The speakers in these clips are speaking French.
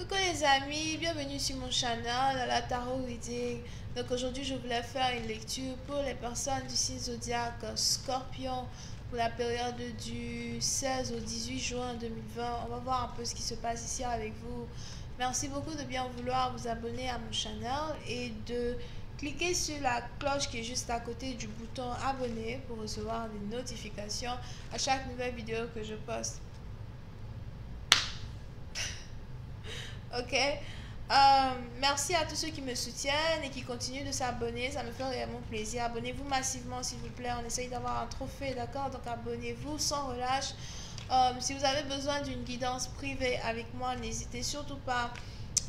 Coucou les amis, bienvenue sur mon channel, la Tarot Reading. Donc aujourd'hui je voulais faire une lecture pour les personnes du signe zodiaque Scorpion pour la période du 16 au 18 juin 2020. On va voir un peu ce qui se passe ici avec vous. Merci beaucoup de bien vouloir vous abonner à mon channel et de cliquer sur la cloche qui est juste à côté du bouton abonner pour recevoir des notifications à chaque nouvelle vidéo que je poste. Ok. Merci à tous ceux qui me soutiennent et qui continuent de s'abonner. Ça me fait réellement plaisir. Abonnez-vous massivement, s'il vous plaît. On essaye d'avoir un trophée, d'accord? Donc abonnez-vous sans relâche. Si vous avez besoin d'une guidance privée avec moi, n'hésitez surtout pas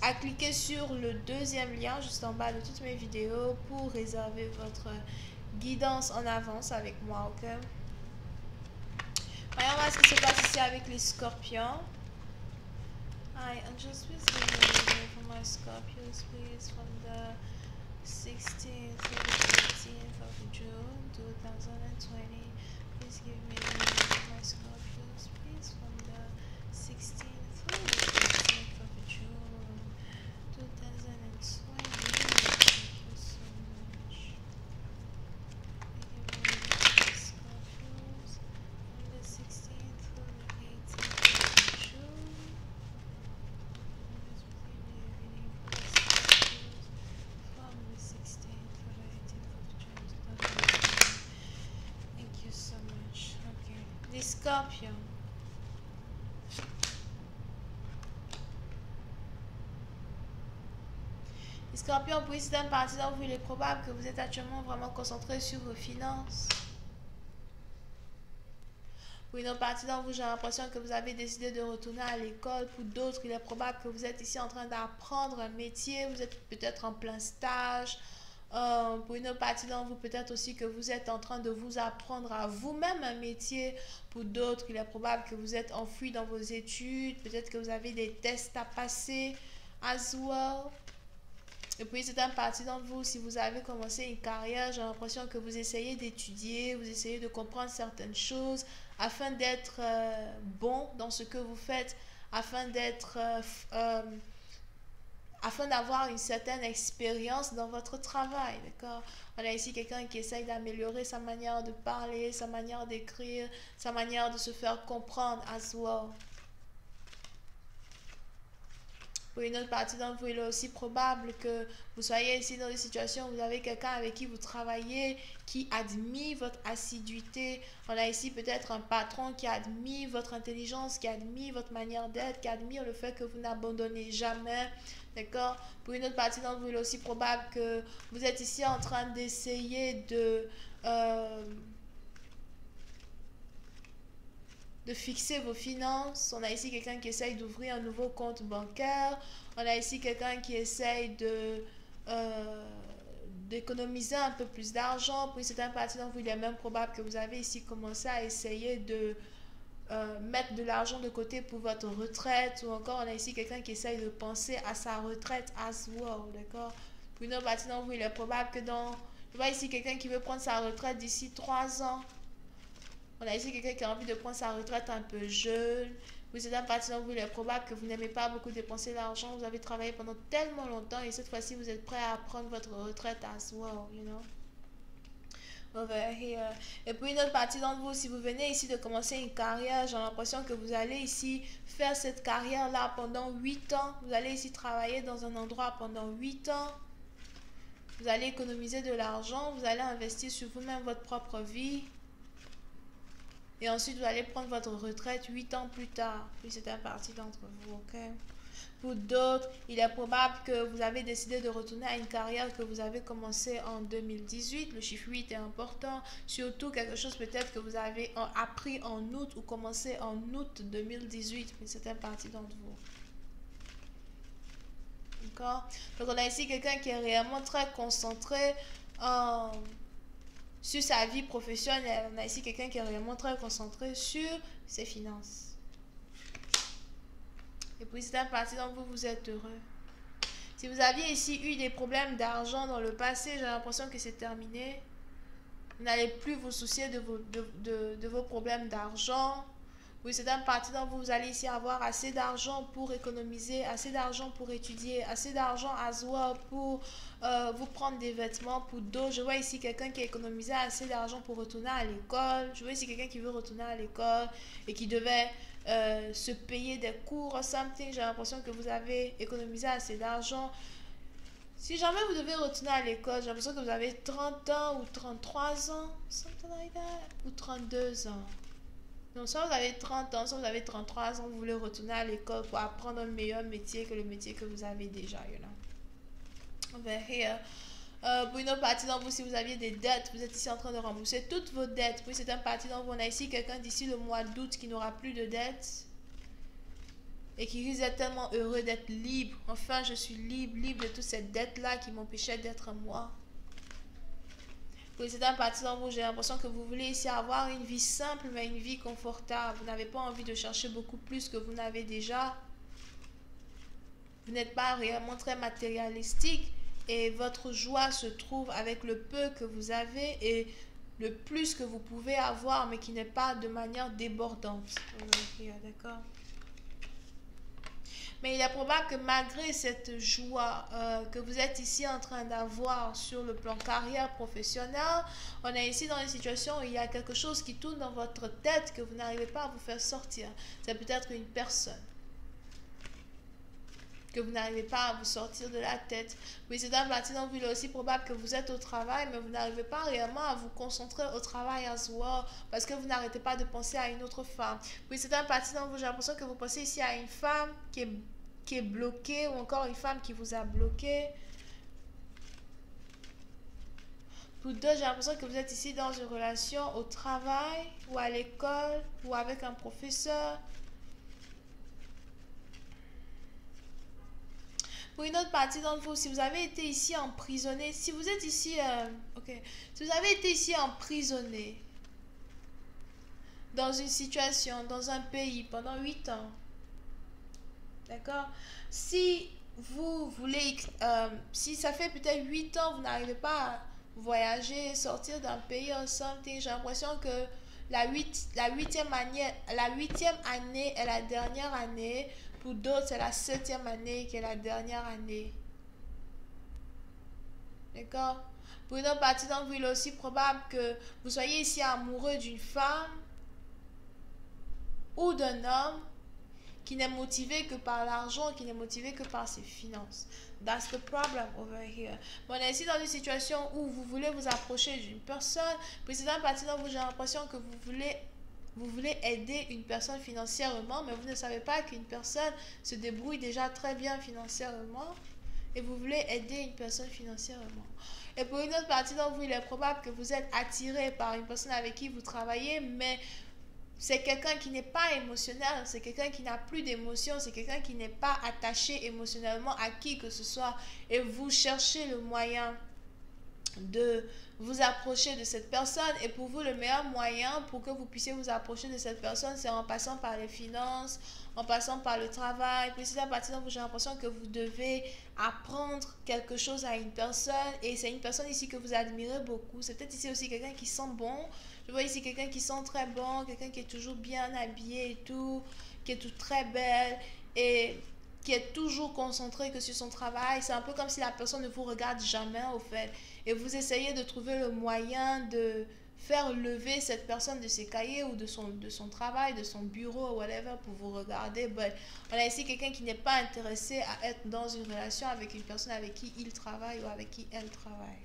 à cliquer sur le deuxième lien juste en bas de toutes mes vidéos pour réserver votre guidance en avance avec moi, ok? Voyons voir ce qui se passe ici avec les scorpions. Hi, I'm just visiting for my Scorpios, please, from the 16th to the 18th of June 2020. Please give me my Scorpios, please, from the 16th to the 18th of June 2020. Thank you so much. Give me my Scorpios from the 16th to the 18th of June. Thank you so much. Okay. The Scorpion. Les Scorpions, pour c'est un parti d'entre vous, il est probable que vous êtes actuellement vraiment concentré sur vos finances. Pour une autre partie d'entre vous, j'ai l'impression que vous avez décidé de retourner à l'école. Pour d'autres, il est probable que vous êtes ici en train d'apprendre un métier. Vous êtes peut-être en plein stage. Pour une autre partie d'entre vous, peut-être aussi que vous êtes en train de vous apprendre à vous-même un métier. Pour d'autres, il est probable que vous êtes enfoui dans vos études. Peut-être que vous avez des tests à passer as well. Et puis, c'est un parti d'entre vous, si vous avez commencé une carrière, j'ai l'impression que vous essayez d'étudier, vous essayez de comprendre certaines choses afin d'être bon dans ce que vous faites, afin d'être, afin d'avoir une certaine expérience dans votre travail, d'accord? On a ici quelqu'un qui essaye d'améliorer sa manière de parler, sa manière d'écrire, sa manière de se faire comprendre as well. Pour une autre partie d'entre vous, il est aussi probable que vous soyez ici dans une situation où vous avez quelqu'un avec qui vous travaillez, qui admire votre assiduité. On a ici peut-être un patron qui admire votre intelligence, qui admire votre manière d'être, qui admire le fait que vous n'abandonnez jamais. D'accord? Pour une autre partie d'entre vous, il est aussi probable que vous êtes ici en train d'essayer de fixer vos finances. On a ici quelqu'un qui essaye d'ouvrir un nouveau compte bancaire. On a ici quelqu'un qui essaye d'économiser un peu plus d'argent. Pour une certaine partie d'entre vous, il est même probable que vous avez ici commencé à essayer de mettre de l'argent de côté pour votre retraite. Ou encore, on a ici quelqu'un qui essaye de penser à sa retraite as well. D'accord? Pour une autre partie d'entre vous, il est probable que je vois ici quelqu'un qui veut prendre sa retraite d'ici 3 ans. On a ici quelqu'un qui a envie de prendre sa retraite un peu jeune. Vous êtes un parti d'entre vous, il est probable que vous n'aimez pas beaucoup dépenser l'argent. Vous avez travaillé pendant tellement longtemps et cette fois-ci, vous êtes prêt à prendre votre retraite as well, you know. Over here. Et puis une autre partie d'entre vous, si vous venez ici de commencer une carrière, j'ai l'impression que vous allez ici faire cette carrière-là pendant 8 ans. Vous allez ici travailler dans un endroit pendant 8 ans. Vous allez économiser de l'argent. Vous allez investir sur vous-même votre propre vie. Et ensuite, vous allez prendre votre retraite 8 ans plus tard. Puis c'est un parti d'entre vous, ok? Pour d'autres, il est probable que vous avez décidé de retourner à une carrière que vous avez commencé en 2018. Le chiffre 8 est important. Surtout quelque chose peut-être que vous avez appris en août ou commencé en août 2018. Mais c'est un parti d'entre vous. D'accord? Donc on a ici quelqu'un qui est réellement très concentré sur sa vie professionnelle. On a ici quelqu'un qui est réellement très concentré sur ses finances. Et puis c'est un parti dont vous êtes heureux. Si vous aviez ici eu des problèmes d'argent dans le passé, j'ai l'impression que c'est terminé. Vous n'allez plus vous soucier de vos problèmes d'argent. Oui, c'est un parti dont vous allez ici avoir assez d'argent pour économiser, assez d'argent pour étudier, assez d'argent à soi pour vous prendre des vêtements. Pour d'autres, je vois ici quelqu'un qui a économisé assez d'argent pour retourner à l'école. Je vois ici quelqu'un qui veut retourner à l'école et qui devait se payer des cours or something. J'ai l'impression que vous avez économisé assez d'argent. Si jamais vous devez retourner à l'école, j'ai l'impression que vous avez 30 ans ou 33 ans, something like that, ou 32 ans. Donc, soit vous avez 30 ans, soit vous avez 33 ans, vous voulez retourner à l'école pour apprendre un meilleur métier que le métier que vous avez déjà, you know. Over here. Pour une autre partie d'entre vous, si vous aviez des dettes, vous êtes ici en train de rembourser toutes vos dettes. Puis c'est un parti d'entre vous. On a ici quelqu'un d'ici le mois d'août qui n'aura plus de dettes et qui risque d'être tellement heureux d'être libre. Enfin, je suis libre, libre de toutes ces dettes-là qui m'empêchaient d'être moi. Oui, c'est un parti d'entre vous, j'ai l'impression que vous voulez ici avoir une vie simple, mais une vie confortable. Vous n'avez pas envie de chercher beaucoup plus que vous n'avez déjà. Vous n'êtes pas réellement très matérialistique et votre joie se trouve avec le peu que vous avez et le plus que vous pouvez avoir, mais qui n'est pas de manière débordante. D'accord. Mais il est probable que malgré cette joie que vous êtes ici en train d'avoir sur le plan carrière professionnelle, on est ici dans une situation où il y a quelque chose qui tourne dans votre tête que vous n'arrivez pas à vous faire sortir. C'est peut-être une personne que vous n'arrivez pas à vous sortir de la tête. Oui, c'est un parti dont il est aussi probable que vous êtes au travail, mais vous n'arrivez pas réellement à vous concentrer au travail as well, parce que vous n'arrêtez pas de penser à une autre femme. Oui, c'est un parti dont j'ai l'impression que vous pensez ici à une femme qui est bloquée, ou encore une femme qui vous a bloqué. Pour d'autres, j'ai l'impression que vous êtes ici dans une relation au travail, ou à l'école, ou avec un professeur. Pour une autre partie d'entre vous, si vous avez été ici emprisonné, si vous êtes ici, si vous avez été ici emprisonné dans une situation, dans un pays pendant 8 ans, d'accord? Si vous voulez, si ça fait peut-être 8 ans, vous n'arrivez pas à voyager, sortir d'un pays ou something, j'ai l'impression que la huitième année est la dernière année. Pour d'autres, c'est la 7e année qui est la dernière année. D'accord? Pour une autre partie d'entre vous, il est aussi probable que vous soyez ici amoureux d'une femme ou d'un homme qui n'est motivé que par l'argent, qui n'est motivé que par ses finances. That's the problem over here. On est ici dans une situation où vous voulez vous approcher d'une personne. Puis c'est une partie d'entre vous, j'ai l'impression que vous voulez aider une personne financièrement, mais vous ne savez pas qu'une personne se débrouille déjà très bien financièrement et vous voulez aider une personne financièrement. Et pour une autre partie d'entre vous, il est probable que vous êtes attiré par une personne avec qui vous travaillez, mais c'est quelqu'un qui n'est pas émotionnel, c'est quelqu'un qui n'a plus d'émotion, c'est quelqu'un qui n'est pas attaché émotionnellement à qui que ce soit et vous cherchez le moyen de vous approcher de cette personne et pour vous le meilleur moyen pour que vous puissiez vous approcher de cette personne c'est en passant par les finances, en passant par le travail. Puis c'est à partir de là où j'ai l'impression que vous devez apprendre quelque chose à une personne et c'est une personne ici que vous admirez beaucoup. C'est peut-être ici aussi quelqu'un qui sent bon. Je vois ici quelqu'un qui sent très bon, quelqu'un qui est toujours bien habillé et tout, qui est tout très belle et qui est toujours concentré que sur son travail. C'est un peu comme si la personne ne vous regarde jamais au fait. Et vous essayez de trouver le moyen de faire lever cette personne de ses cahiers ou de son travail, de son bureau ou whatever pour vous regarder. But on a ici quelqu'un qui n'est pas intéressé à être dans une relation avec une personne avec qui il travaille ou avec qui elle travaille.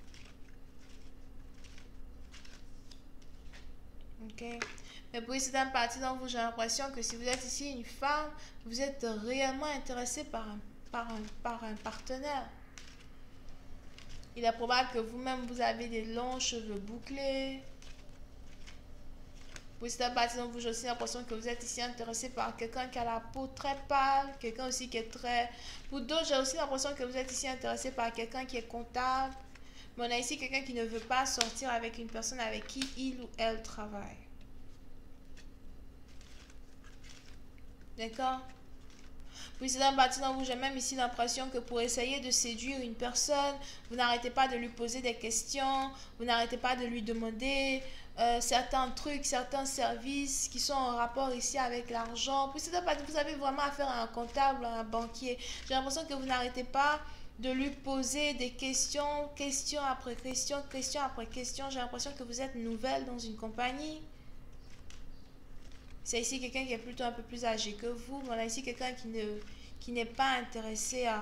Ok? Mais pour c'est un parti dont vous, j'ai l'impression que si vous êtes ici une femme, vous êtes réellement intéressé par un partenaire. Il est probable que vous-même, vous avez des longs cheveux bouclés. Oui, c'est un parti dont vous, j'ai aussi l'impression que vous êtes ici intéressé par quelqu'un qui a la peau très pâle, quelqu'un aussi qui est très... Pour d'autres, j'ai aussi l'impression que vous êtes ici intéressé par quelqu'un qui est comptable. Mais on a ici quelqu'un qui ne veut pas sortir avec une personne avec qui il ou elle travaille. D'accord? Oui, c'est un parti dont vous, j'ai même ici l'impression que pour essayer de séduire une personne, vous n'arrêtez pas de lui poser des questions, vous n'arrêtez pas de lui demander certains trucs, certains services qui sont en rapport ici avec l'argent. Puis vous avez vraiment affaire à un comptable, à un banquier. J'ai l'impression que vous n'arrêtez pas de lui poser des questions, question après question, question après question. J'ai l'impression que vous êtes nouvelle dans une compagnie. C'est ici quelqu'un qui est plutôt un peu plus âgé que vous. Mais on a ici quelqu'un qui n'est pas intéressé à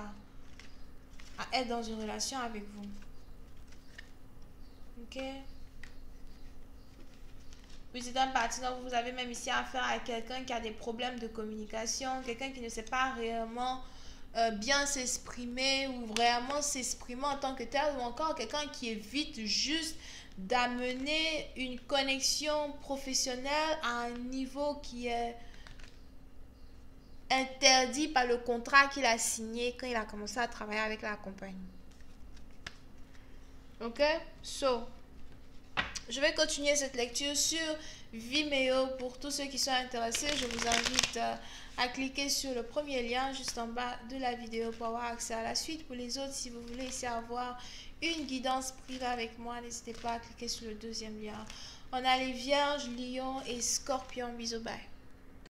être dans une relation avec vous. Ok? Puis c'est un partenaire, vous avez même ici affaire à quelqu'un qui a des problèmes de communication, quelqu'un qui ne sait pas réellement bien s'exprimer ou vraiment s'exprimer en tant que tel, ou encore quelqu'un qui évite juste d'amener une connexion professionnelle à un niveau qui est interdit par le contrat qu'il a signé quand il a commencé à travailler avec la compagnie. Ok? So, je vais continuer cette lecture sur Vimeo pour tous ceux qui sont intéressés. Je vous invite à cliquer sur le premier lien juste en bas de la vidéo pour avoir accès à la suite. Pour les autres, si vous voulez ici avoir une guidance privée avec moi, n'hésitez pas à cliquer sur le deuxième lien. On a les Vierges, Lions et Scorpions. Bisous, bye.